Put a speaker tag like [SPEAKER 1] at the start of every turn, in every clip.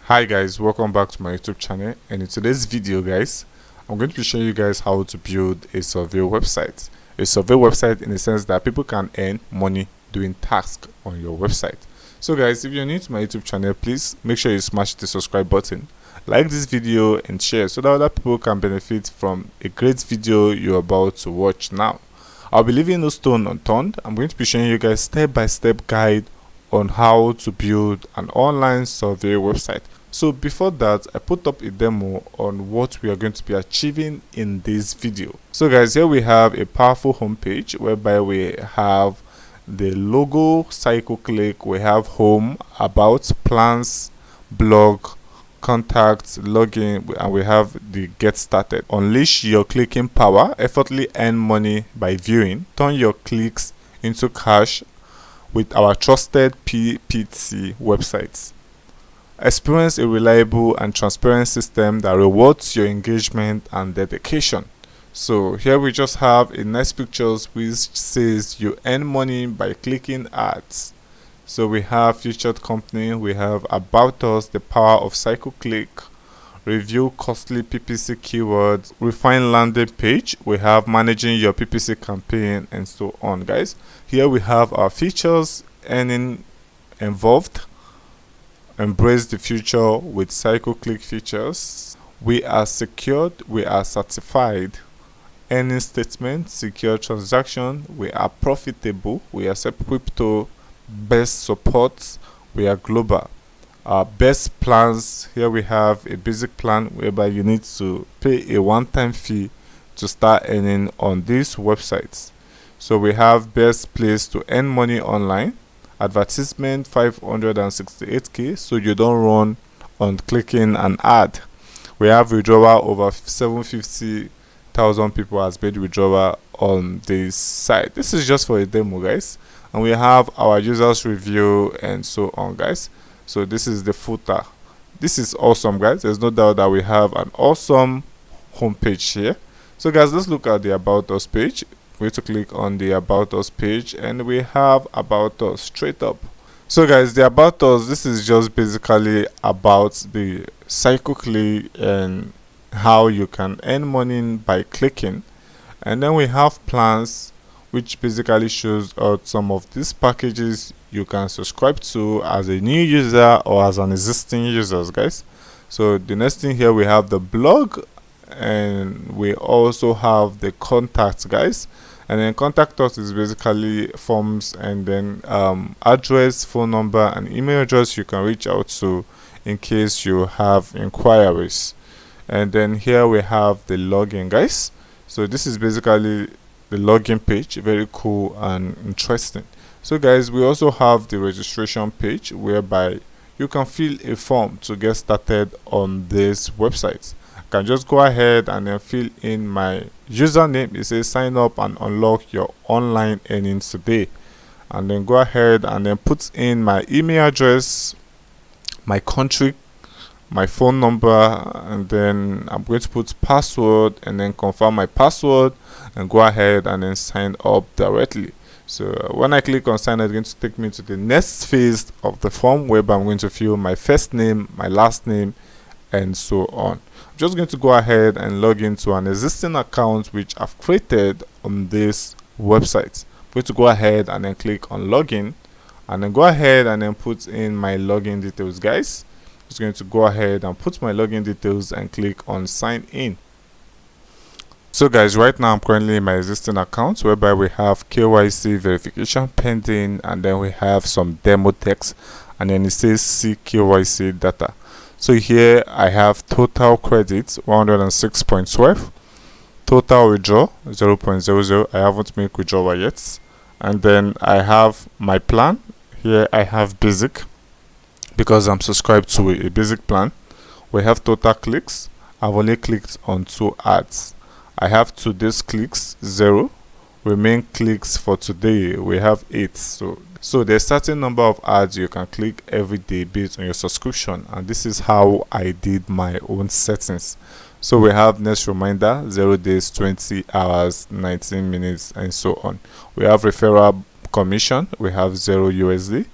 [SPEAKER 1] Hi guys, welcome back to my YouTube channel, and in today's video guys, I'm going to be showing you guys how to build a survey website. A survey website in the sense that people can earn money doing tasks on your website. So guys, if you're new to my YouTube channel, please make sure you smash the subscribe button, like this video and share so that other people can benefit from a great video you're about to watch now. I'll be leaving no stone unturned. I'm going to be showing you guys step-by-step guide on how to build an online survey website. So before that, I put up a demo on what we are going to be achieving in this video. So guys, here we have a powerful homepage whereby we have the logo, cycle click, we have home, about, plans, blog, contacts, login, and we have the get started. Unleash your clicking power, effortlessly earn money by viewing, turn your clicks into cash with our trusted PPC websites. Experience a reliable and transparent system that rewards your engagement and dedication. So here we just have a nice pictures which says you earn money by clicking ads. So we have featured company, we have about us, the power of cycle click, review costly PPC keywords, refine landing page, we have managing your PPC campaign, and so on guys. Here we have our features, earning involved, embrace the future with cycle click features. We are secured, we are certified, earning statement, secure transaction, we are profitable, we accept crypto, best support, we are global. Our best plans, here we have a basic plan whereby you need to pay a one-time fee to start earning on these websites. So we have best place to earn money online, advertisement 568k, so you don't run on clicking an ad. We have withdrawal, over 750,000 people has made withdrawal on this site. This is just for a demo guys, and we have our users review and so on guys. So this is the footer. This is awesome guys, there's no doubt that we have an awesome homepage here. So guys, let's look at the about us page. We need to click on the about us page, and we have about us straight up. So guys, the about us, this is just basically about the cycle click and how you can earn money by clicking. And then we have plans, which basically shows out some of these packages you can subscribe to as a new user or as an existing user guys. So the next thing here, we have the blog, and we also have the contacts guys. And then contact us is basically forms, and then address, phone number, and email address you can reach out to in case you have inquiries. And then here we have the login guys. So this is basically the login page, very cool and interesting. So guys, we also have the registration page whereby you can fill a form to get started on this website. Can just go ahead and then fill in my username. It says sign up and unlock your online earnings today, and then go ahead and then put in my email address, my country, my phone number, and then I'm going to put password and then confirm my password and go ahead and then sign up directly. So when I click on sign up, it's going to take me to the next phase of the form whereby I'm going to fill my first name, my last name, and so on. I'm just going to go ahead and log into an existing account which I've created on this website. I'm going to go ahead and then click on login, and then go ahead and then put in my login details guys. I'm just going to go ahead and put my login details and click on sign in. So guys, right now I'm currently in my existing account whereby we have KYC verification pending, and then we have some demo text, and then it says see KYC data. So here I have total credits 106.12, total withdraw 0.00. I haven't made withdrawal yet. And then I have my plan. Here I have basic because I'm subscribed to a basic plan. We have total clicks. I've only clicked on 2 ads. I have today's clicks 0. Remain clicks for today we have 8. So there's a certain number of ads you can click every day based on your subscription, and this is how I did my own settings. So we have next reminder 0 days, 20 hours, 19 minutes, and so on. We have referral commission, we have 0 USD.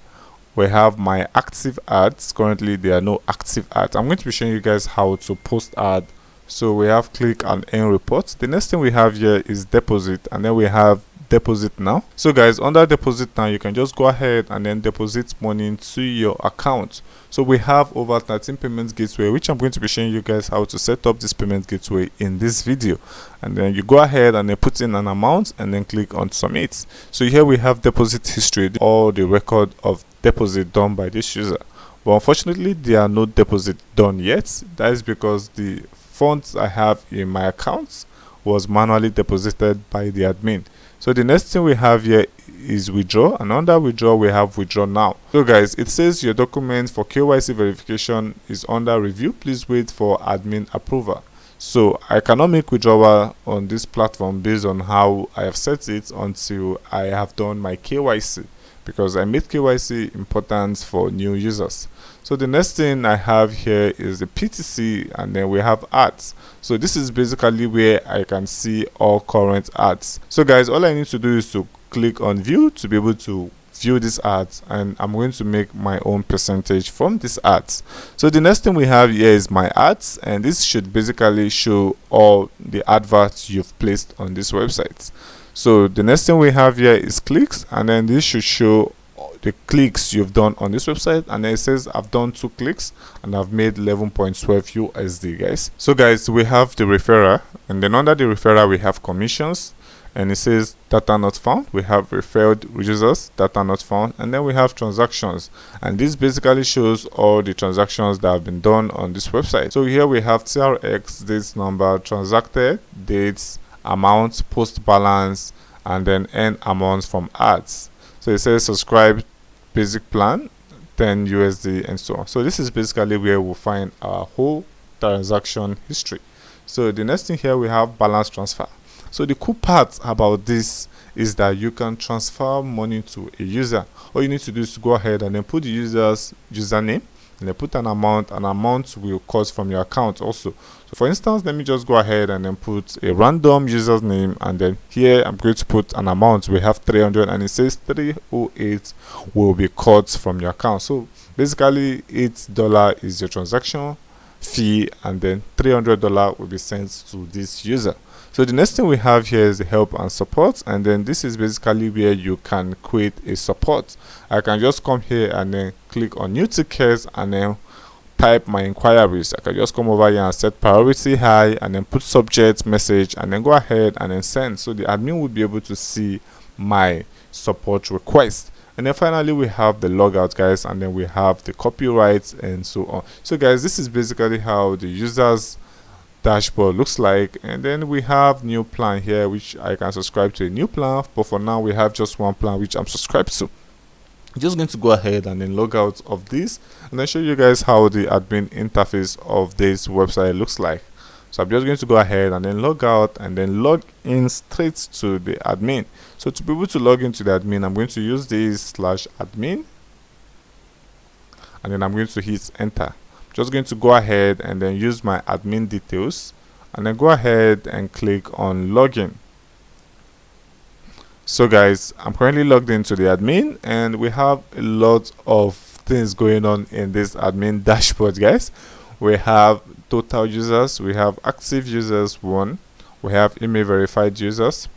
[SPEAKER 1] We have my active ads. Currently there are no active ads. I'm going to be showing you guys how to post ad. So we have click and earn reports. The next thing we have here is deposit, and then we have deposit now. So guys, under deposit now, you can just go ahead and then deposit money into your account. So we have over 13 payment gateway, which I'm going to be showing you guys how to set up this payment gateway in this video. And then you go ahead and then put in an amount and then click on submit. So here we have deposit history, all the record of deposit done by this user. But unfortunately there are no deposit done yet. That is because the funds I have in my accounts was manually deposited by the admin. So the next thing we have here is withdraw, and under withdraw we have withdraw now. So guys, it says your document for KYC verification is under review. Please wait for admin approval. So I cannot make withdrawal on this platform based on how I have set it until I have done my KYC, because I made KYC important for new users. So the next thing I have here is the PTC, and then we have ads. So this is basically where I can see all current ads. So guys, all I need to do is to click on view to be able to view these ads, and I'm going to make my own percentage from these ads. So the next thing we have here is my ads, and this should basically show all the adverts you've placed on this website. So the next thing we have here is clicks, and then this should show the clicks you've done on this website, and then it says I've done 2 clicks and I've made 11.12 USD, guys. So guys, we have the referrer, and then under the referrer we have commissions, and it says data not found. We have referred users, data not found, and then we have transactions, and this basically shows all the transactions that have been done on this website. So here we have TRX, dates number, transacted, dates, amount, post balance, and then earn amounts from ads. So it says subscribe basic plan 10 USD and so on. So this is basically where we'll find our whole transaction history. So the next thing here we have balance transfer. So the cool part about this is that you can transfer money to a user. All you need to do is to go ahead and then put the user's username, and then put an amount will cost from your account also. So for instance, let me just go ahead and then put a random user's name, and then here I'm going to put an amount. We have 300, and it says 308 will be cut from your account. So basically $8 is your transaction fee, and then $300 will be sent to this user. So the next thing we have here is the help and support, and then this is basically where you can create a support. I can just come here and then click on new tickets and then type my inquiries. I can just come over here and set priority high, and then put subject message, and then go ahead and then send. So the admin will be able to see my support request. And then finally we have the logout, guys, and then we have the copyright and so on. So guys, this is basically how the user's dashboard looks like. And then we have new plan here, which I can subscribe to a new plan, but for now we have just one plan which I'm subscribed to. I'm just going to go ahead and then log out of this, and then show you guys how the admin interface of this website looks like. So I'm just going to go ahead and then log out and then log in straight to the admin. So to be able to log into the admin, I'm going to use this /admin, and then I'm going to hit enter. I'm just going to go ahead and then use my admin details, and then go ahead and click on login. So guys, I'm currently logged into the admin, and we have a lot of things going on in this admin dashboard, guys. We have total users, we have active users 1, we have email verified users,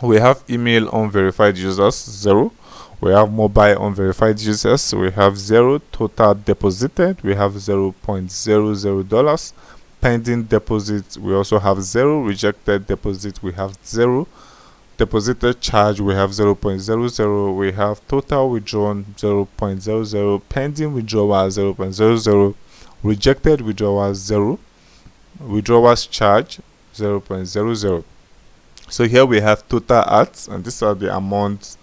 [SPEAKER 1] we have email unverified users 0, we have mobile unverified users, we have 0, total deposited, we have $0.00, pending deposit we also have 0, rejected deposit we have 0, deposited charge we have 0.00, we have total withdrawn 0.00, pending withdrawal 0.00, rejected withdrawal 0, withdrawals charge 0.00. So here we have total ads, and these are the amounts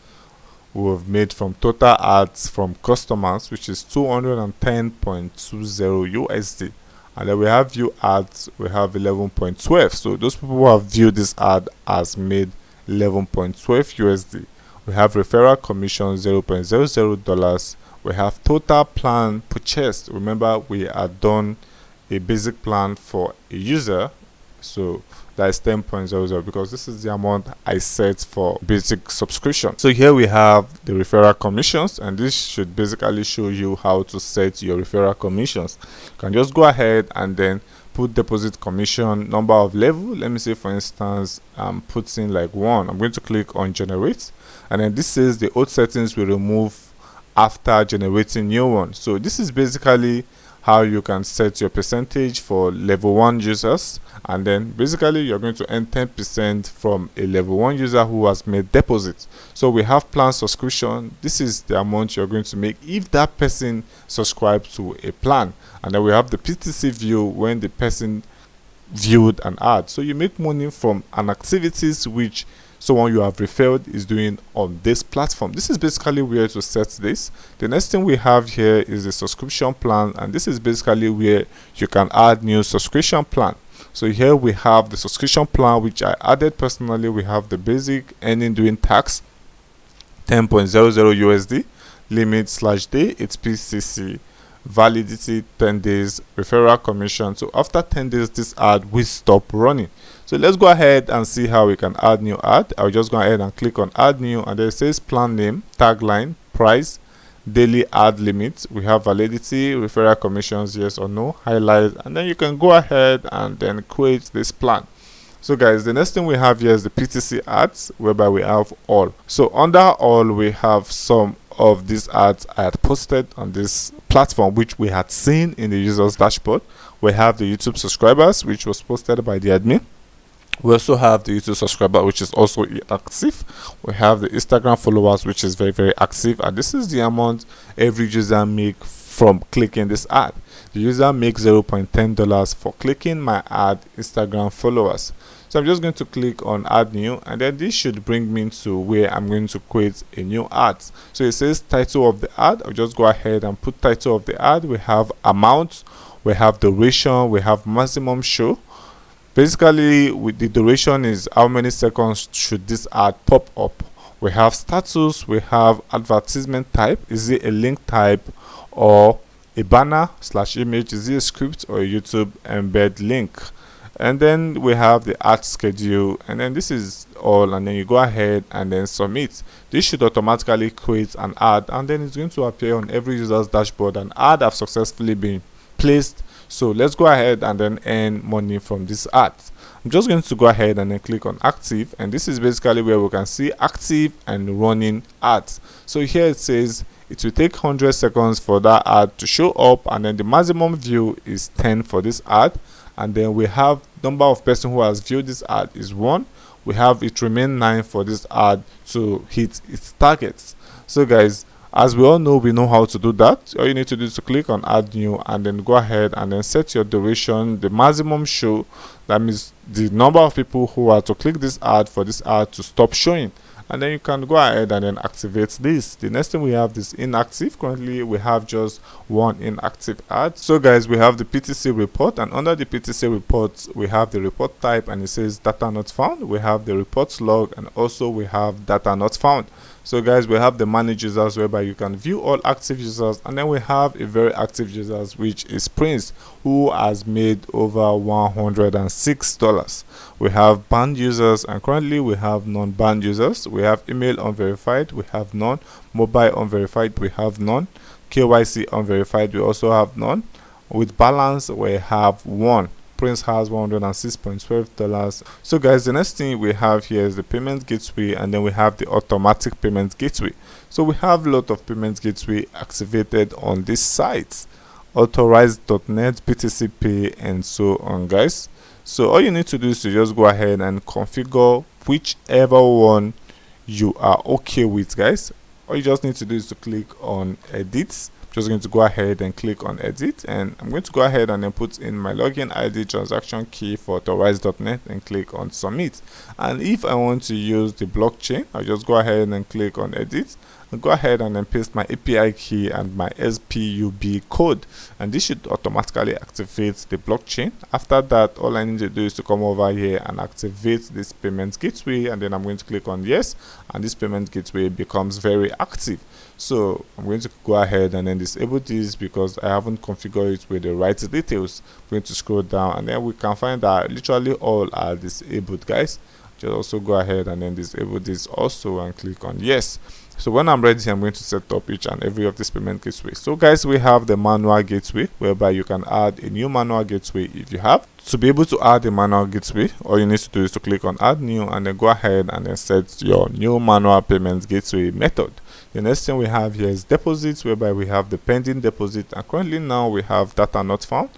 [SPEAKER 1] we've made from total ads from customers, which is 210.20 USD. And then we have view ads, we have 11.12. So those people who have viewed this ad has made 11.12 USD. We have referral commission $0.00. We have total plan purchased. Remember, we had done a basic plan for a user, So that is 10.00 because this is the amount I set for basic subscription. So here we have the referral commissions, and this should basically show you how to set your referral commissions. You can just go ahead and then put deposit commission, number of level. Let me say for instance I'm putting like 1. I'm going to click on generate, and then this is the old settings we remove after generating new one. So this is basically how you can set your percentage for level 1 users, and then basically you're going to earn 10% from a level 1 user who has made deposits. So we have plan subscription. This is the amount you're going to make if that person subscribed to a plan, and then we have the PPC view when the person viewed an ad. So you make money from an activities which someone you have referred is doing on this platform. This is basically where to set this. The next thing we have here is the subscription plan, and this is basically where you can add new subscription plan. So here we have the subscription plan which I added personally. We have the basic, earning during tax, 10.00 USD, limit /day, it's PCC, validity 10 days, referral commission. So after 10 days this ad will stop running. So let's go ahead and see how we can add new ad. I'll just go ahead and click on add new, and there it says plan name, tagline, price, daily ad limit. We have validity, referral commissions, yes or no, highlight, and then you can go ahead and then create this plan. So guys, the next thing we have here is the PPC ads, whereby we have all. So under all we have some of these ads I had posted on this platform which we had seen in the users dashboard. We have the YouTube subscribers which was posted by the admin. We also have the YouTube subscriber which is also active. We have the Instagram followers which is very active, and this is the amount every user make from clicking this ad. The user makes $0.10 for clicking my ad Instagram followers. So I'm just going to click on add new, and then this should bring me to where I'm going to create a new ad. So it says title of the ad. I'll just go ahead and put title of the ad. We have amount, we have duration, we have maximum show. Basically with the duration is how many seconds should this ad pop up. We have status, we have advertisement type, is it a link type or a banner / image, is it a script or a YouTube embed link. And then we have the ad schedule, and then this is all, and then you go ahead and then submit. This should automatically create an ad, and then it's going to appear on every user's dashboard. An ad have successfully been placed. So let's go ahead and then earn money from this ad. I'm just going to go ahead and then click on active, and this is basically where we can see active and running ads. So here it says it will take 100 seconds for that ad to show up, and then the maximum view is 10 for this ad, and then we have number of person who has viewed this ad is 1. We have it remain 9 for this ad to hit its targets. So guys, as we all know, we know how to do that. All you need to do is to click on add new, and then go ahead and then set your duration, the maximum show. That means the number of people who are to click this ad for this ad to stop showing, and then you can go ahead and then activate this. The next thing we have is inactive. Currently we have just one inactive ad. So guys, we have the PPC report, and under the PPC report we have the report type, and it says data not found. We have the reports log, and also we have data not found. So guys, we have the manage users, whereby you can view all active users, and then we have a very active users which is Prince, who has made over $106. We have banned users, and currently we have non-banned users. We have email unverified, we have none. Mobile unverified, we have none. KYC unverified, we also have none. With balance, we have 1. Prince has $106.12. So guys, the next thing we have here is the payment gateway, and then we have the automatic payment gateway. So we have a lot of payment gateway activated on this site, authorized.net, BTC Pay, and so on guys. So all you need to do is to just go ahead and configure whichever one you are okay with guys. All you just need to do is to click on edit. Just going to go ahead and click on edit, and I'm going to go ahead and then put in my login ID, transaction key for authorized.net, and click on submit. And if I want to use the blockchain, I'll just go ahead and click on edit, go ahead and then paste my API key and my SPUB code, and this should automatically activate the blockchain. After that, all I need to do is to come over here and activate this payment gateway, and then I'm going to click on yes, and this payment gateway becomes very active. So I'm going to go ahead and then disable this because I haven't configured it with the right details. I'm going to scroll down, and then we can find that literally all are disabled, guys. Just also go ahead and then disable this also and click on yes. So when I'm ready, I'm going to set up each and every of this payment gateway. So guys, we have the manual gateway, whereby you can add a new manual gateway if you have. To be able to add a manual gateway, all you need to do is to click on add new, and then go ahead and then set your new manual payment gateway method. The next thing we have here is deposits, whereby we have the pending deposit, and currently now we have data not found.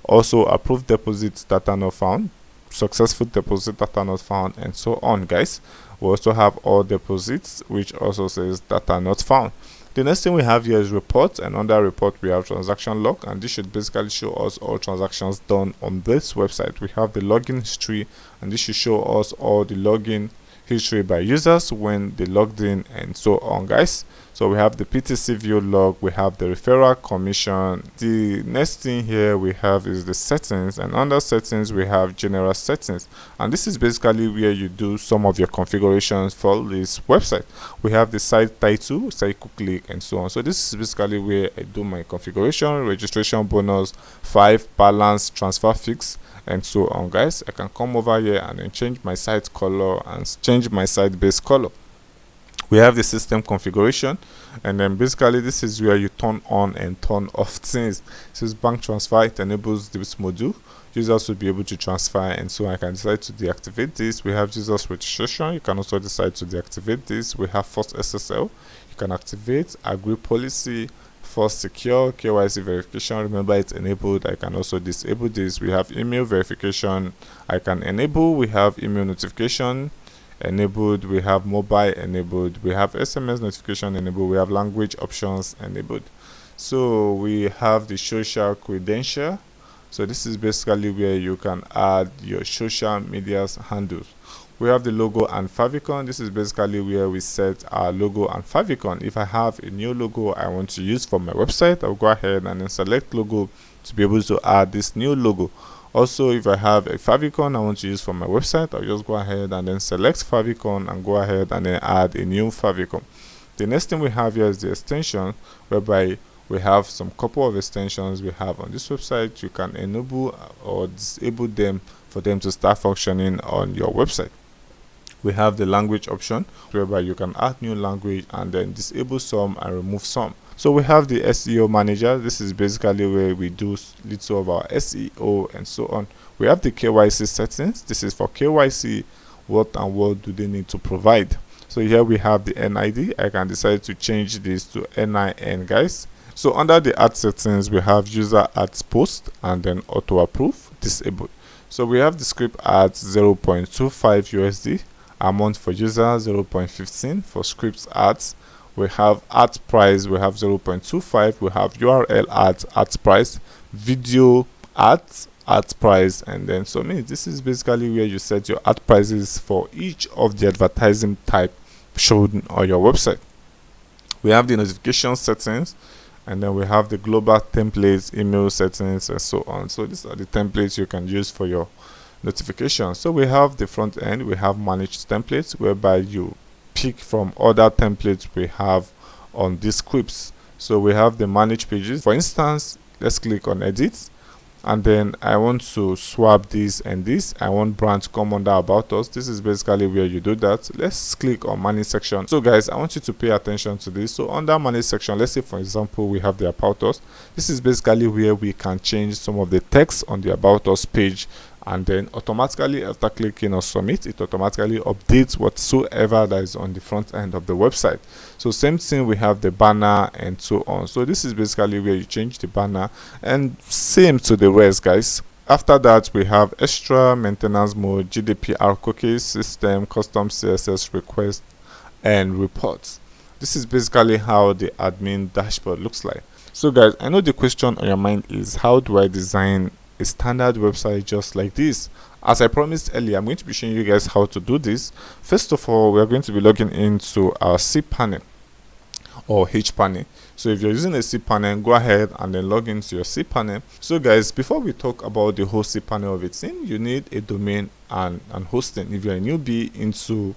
[SPEAKER 1] Also approved deposits, data not found. Successful deposit, data not found, and so on, guys. We also have all deposits, which also says data not found. The next thing we have here is report, and under report we have transaction log, and this should basically show us all transactions done on this website. We have the login history, and this should show us all the login history by users when they logged in, and so on, guys. So we have the PTC view log, we have the referral commission. The next thing here we have is the settings, and under settings we have general settings, and this is basically where you do some of your configurations for this website. We have the site title, site click, and so on. So this is basically where I do my configuration, registration bonus, 5 balance, transfer fix, and so on, guys. I can come over here and then change my site color and change my site base color. We have the system configuration, and then basically this is where you turn on and turn off things. This is bank transfer. It enables this module. Users will be able to transfer, and so I can decide to deactivate this. We have users registration. You can also decide to deactivate this. We have first SSL. You can activate agree policy, first secure, KYC verification. Remember, it's enabled. I can also disable this. We have email verification. I can enable. We have email notification enabled. We have mobile enabled. We have SMS notification enabled. We have language options enabled. So we have the social credential. So this is basically where you can add your social media handles. We have the logo and favicon. This is basically where we set our logo and favicon. If I have a new logo I want to use for my website, I'll go ahead and then select logo to be able to add this new logo. Also, if I have a favicon I want to use for my website, I'll just go ahead and then select favicon and go ahead and then add a new favicon. The next thing we have here is the extension, whereby we have some couple of extensions we have on this website. You can enable or disable them for them to start functioning on your website. We have the language option, whereby you can add new language and then disable some and remove some. So we have the SEO manager. This is basically where we do little of our SEO and so on. We have the KYC settings. This is for KYC, what and what do they need to provide. So here we have the NID. I can decide to change this to NIN, guys. So under the ad settings we have user ads post and then auto approve disabled. So we have the script ads 0.25 USD, amount for user 0.15 for scripts ads. We have ad price, we have 0.25, we have URL ads, ad price, video ads, ad price, and then so many. This is basically where you set your ad prices for each of the advertising type shown on your website. We have the notification settings, and then we have the global templates, email settings, and so on. So these are the templates you can use for your notification. So we have the front end, we have managed templates, whereby you pick from other templates we have on these scripts. So we have the manage pages. For instance, let's click on edit, and then I want to swap this and this. I want brand to come under about us. This is basically where you do that. Let's click on manage section. So guys, I want you to pay attention to this. So under manage section, let's say for example we have the about us. This is basically where we can change some of the text on the about us page, and then automatically after clicking on submit, it automatically updates whatsoever that is on the front end of the website. So same thing, we have the banner and so on. So this is basically where you change the banner, and same to the rest, guys. After that we have extra, maintenance mode, GDPR cookies, system, custom CSS request, and reports. This is basically how the admin dashboard looks like. So guys, I know the question on your mind is, how do I design a standard website just like this? As I promised earlier, I'm going to be showing you guys how to do this. First of all, we are going to be logging into our cPanel. or hpanel. So if you're using a cpanel, go ahead and then log into your cpanel. So guys, before we talk about the whole cpanel of its thing, you need a domain and hosting if you're a newbie into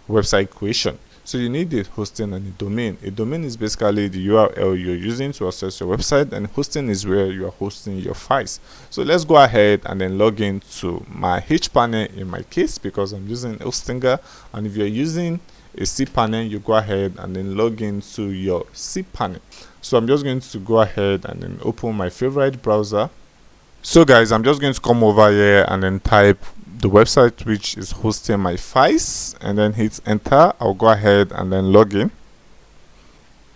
[SPEAKER 1] website creation. So you need a hosting and a domain. A domain is basically the URL you're using to access your website, and hosting is where you are hosting your files. So let's go ahead and then log into my hpanel in my case, because I'm using Hostinger. And if you're using a cpanel, you go ahead and then log into your cpanel. So I'm just going to go ahead and then open my favorite browser. So guys, I'm just going to come over here and then type the website which is hosting my files, and then hit enter. I'll go ahead and then log in.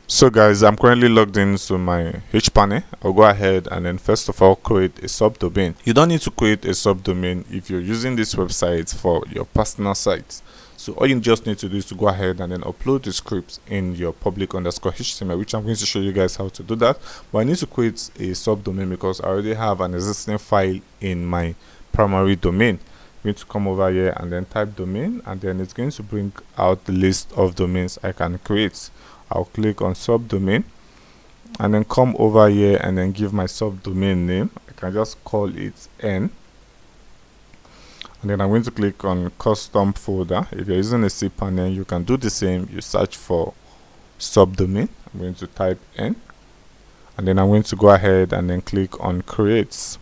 [SPEAKER 1] So guys, I'm currently logged into my hpanel. I'll go ahead and then first of all create a subdomain. You don't need to create a subdomain if you're using this website for your personal site. So all you just need to do is to go ahead and then upload the script in your public_html, which I'm going to show you guys how to do that. But I need to create a subdomain because I already have an existing file in my primary domain. I'm going to come over here and then type domain, and then it's going to bring out the list of domains I can create. I'll click on subdomain and then come over here and then give my subdomain name. I can just call it N. And then I'm going to click on custom folder. If you're using a cpanel, you can do the same. You search for subdomain. I'm going to type N, and then I'm going to go ahead and then click on create.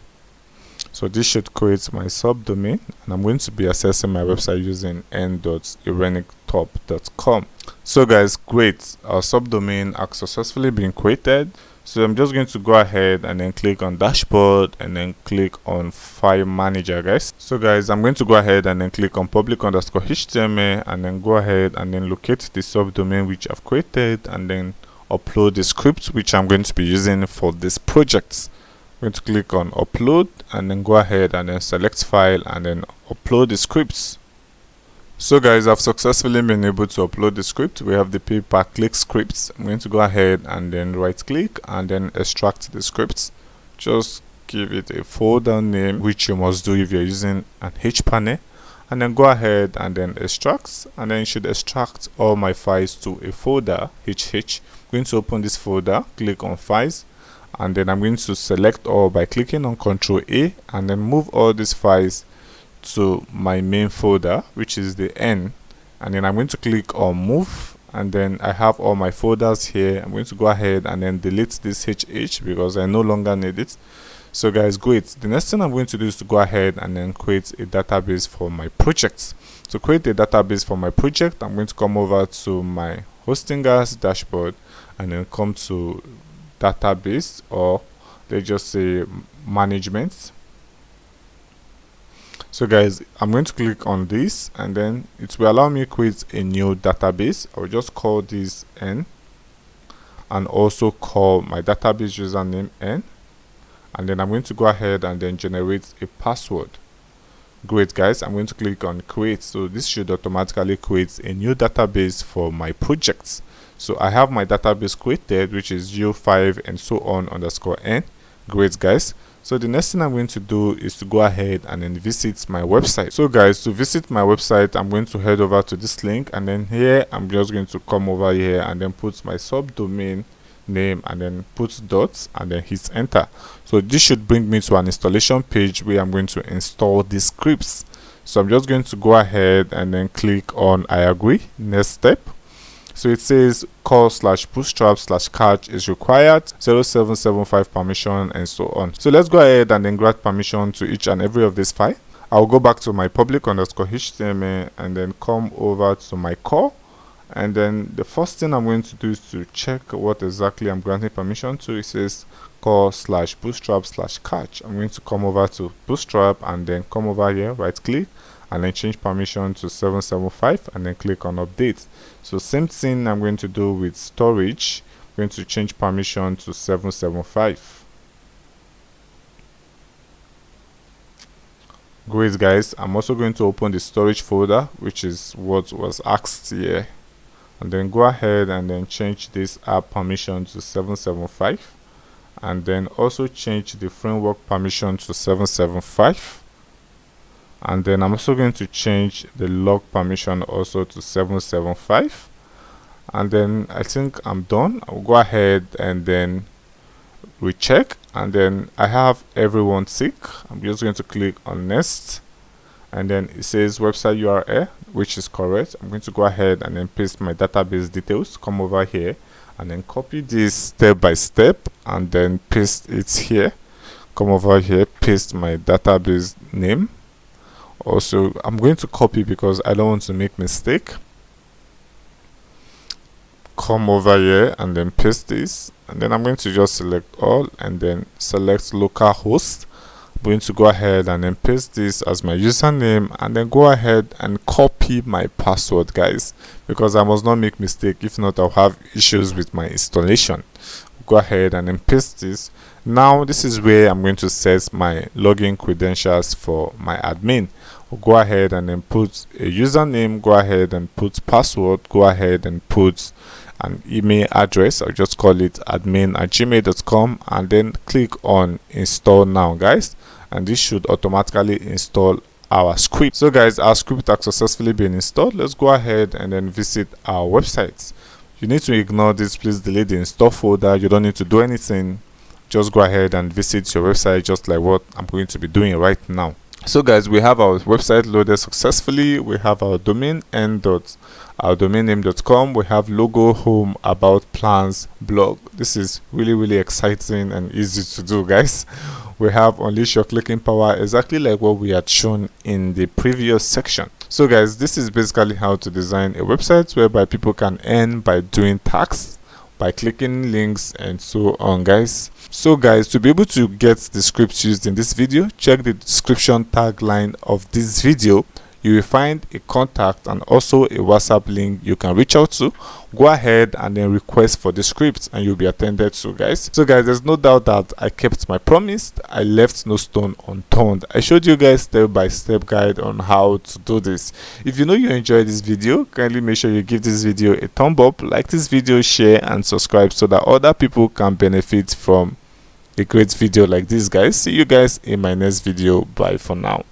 [SPEAKER 1] So this should create my subdomain, and I'm going to be accessing my website using n.irenictop.com. So guys, great, our subdomain has successfully been created. So I'm just going to go ahead and then click on dashboard and then click on file manager, guys. So guys, I'm going to go ahead and then click on public_html and then go ahead and then locate the subdomain which I've created, and then upload the script which I'm going to be using for this project. I'm going to click on upload and then go ahead and then select file and then upload the scripts. So guys, I've successfully been able to upload the script. We have the pay-per-click scripts. I'm going to go ahead and then right click and then extract the scripts. Just give it a folder name, which you must do if you're using an hpanel, and then go ahead and then extract, and then you should extract all my files to a folder HH. I'm going to open this folder, click on files, and then I'm going to select all by clicking on Ctrl A and then move all these files to my main folder, which is the N, and then I'm going to click on move, and then I have all my folders here. I'm going to go ahead and then delete this HH because I no longer need it. So guys, great. The next thing I'm going to do is to go ahead and then create a database for my project. To create a database for my project, I'm going to come over to my Hostinger's dashboard and then come to database, or let's just say management. So guys, I'm going to click on this, and then it will allow me to create a new database. I will just call this N, and also call my database username N, and then I'm going to go ahead and then generate a password. Great guys, I'm going to click on create. So this should automatically create a new database for my projects. So I have my database created, which is U5 and so on underscore N. Great guys. So the next thing I'm going to do is to go ahead and then visit my website. So guys, to visit my website, I'm going to head over to this link, and then here I'm just going to come over here and then put my subdomain name and then put dots and then hit enter. So this should bring me to an installation page where I'm going to install these scripts. So I'm just going to go ahead and then click on I agree, next step. So it says call/bootstrap/catch is required, 0775 permission, and so on. So let's go ahead and then grant permission to each and every of these files. I'll go back to my public_html and then come over to my core. And then the first thing I'm going to do is to check what exactly I'm granting permission to. It says call/bootstrap/catch. I'm going to come over to bootstrap and then come over here, right click, and then change permission to 775 and then click on update. So same thing I'm going to do with storage. I'm going to change permission to 775. Great guys, I'm also going to open the storage folder, which is what was asked here, and then go ahead and then change this app permission to 775, and then also change the framework permission to 775. And then I'm also going to change the log permission also to 775, and then I think I'm done. I'll go ahead and then recheck, and then I have everyone tick. I'm just going to click on next, and then it says website URL, which is correct. I'm going to go ahead and then paste my database details, come over here and then copy this step by step and then paste it here. Come over here, paste my database name. Also, I'm going to copy because I don't want to make mistake. Come over here and then paste this, and then I'm going to just select all and then select local host. I'm going to go ahead and then paste this as my username, and then go ahead and copy my password, guys, because I must not make mistake. If not, I'll have issues with my installation. Go ahead and then paste this. Now this is where I'm going to set my login credentials for my admin. Go ahead and then put a username, go ahead and put password, go ahead and put an email address. I'll just call it admin@gmail.com, and then click on install now, guys, and this should automatically install our script. So guys, our script has successfully been installed. Let's go ahead and then visit our website. You need to ignore this. Please delete the install folder. You don't need to do anything. Just go ahead and visit your website, just like what I'm going to be doing right now. So guys, we have our website loaded successfully. We have our domain our domain name.com. We have logo, home, about, plans, blog. This is really exciting and easy to do, guys. We have unleash your clicking power, exactly like what we had shown in the previous section. So guys, this is basically how to design a website whereby people can earn by doing tasks, by clicking links and so on, guys. So guys, to be able to get the scripts used in this video, check the description tagline of this video. You will find a contact and also a WhatsApp link you can reach out to. Go ahead and then request for the script and you'll be attended to, guys. So guys, there's no doubt that I kept my promise. I left no stone unturned. I showed you guys step-by-step guide on how to do this. If you know you enjoyed this video, kindly make sure you give this video a thumb up, like this video, share and subscribe so that other people can benefit from a great video like this, guys. See you guys in my next video. Bye for now.